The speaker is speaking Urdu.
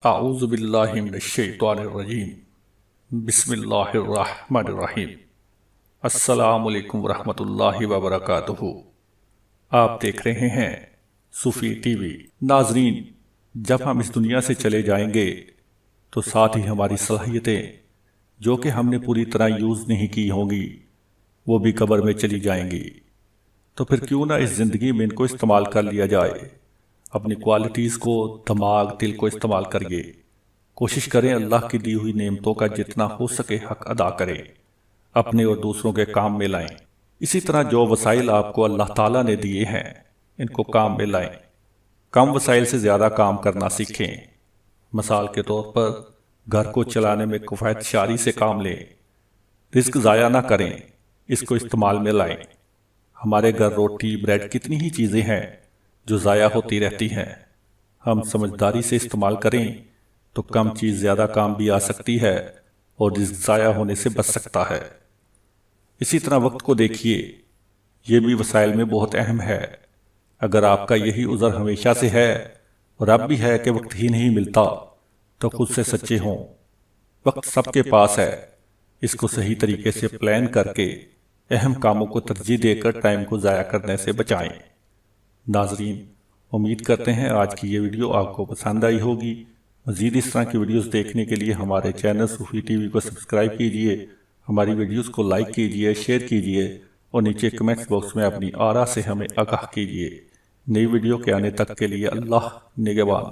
اعوذ باللہ من الشیطان الرجیم بسم اللہ الرحمن الرحیم السلام علیکم ورحمۃ اللہ وبرکاتہ۔ آپ دیکھ رہے ہیں صوفی ٹی وی۔ ناظرین، جب ہم اس دنیا سے چلے جائیں گے تو ساتھ ہی ہماری صلاحیتیں جو کہ ہم نے پوری طرح یوز نہیں کی ہوں گی وہ بھی قبر میں چلی جائیں گی۔ تو پھر کیوں نہ اس زندگی میں ان کو استعمال کر لیا جائے، اپنی کوالٹیز کو، دماغ، دل کو استعمال کریے۔ کوشش کریں اللہ کی دی ہوئی نعمتوں کا جتنا ہو سکے حق ادا کریں، اپنے اور دوسروں کے کام میں لائیں۔ اسی طرح جو وسائل آپ کو اللہ تعالیٰ نے دیے ہیں ان کو کام میں لائیں۔ کم وسائل سے زیادہ کام کرنا سیکھیں۔ مثال کے طور پر گھر کو چلانے میں کفایت شاری سے کام لیں۔ رزق ضائع نہ کریں، اس کو استعمال میں لائیں۔ ہمارے گھر روٹی، بریڈ، کتنی ہی چیزیں ہیں جو ضائع ہوتی رہتی ہیں۔ ہم سمجھداری سے استعمال کریں تو کم چیز زیادہ کام بھی آ سکتی ہے اور رزق ضائع ہونے سے بچ سکتا ہے۔ اسی طرح وقت کو دیکھیے، یہ بھی وسائل میں بہت اہم ہے۔ اگر آپ کا یہی عذر ہمیشہ سے ہے اور اب بھی ہے کہ وقت ہی نہیں ملتا تو خود سے سچے ہوں۔ وقت سب کے پاس ہے، اس کو صحیح طریقے سے پلان کر کے اہم کاموں کو ترجیح دے کر ٹائم کو ضائع کرنے سے بچائیں۔ ناظرین، امید کرتے ہیں آج کی یہ ویڈیو آپ کو پسند آئی ہوگی۔ مزید اس طرح کی ویڈیوز دیکھنے کے لیے ہمارے چینل صوفی ٹی وی کو سبسکرائب کیجئے، ہماری ویڈیوز کو لائک کیجئے، شیئر کیجئے اور نیچے کمنٹس باکس میں اپنی آراء سے ہمیں آگاہ کیجئے۔ نئی ویڈیو کے آنے تک کے لیے اللہ نگہبان۔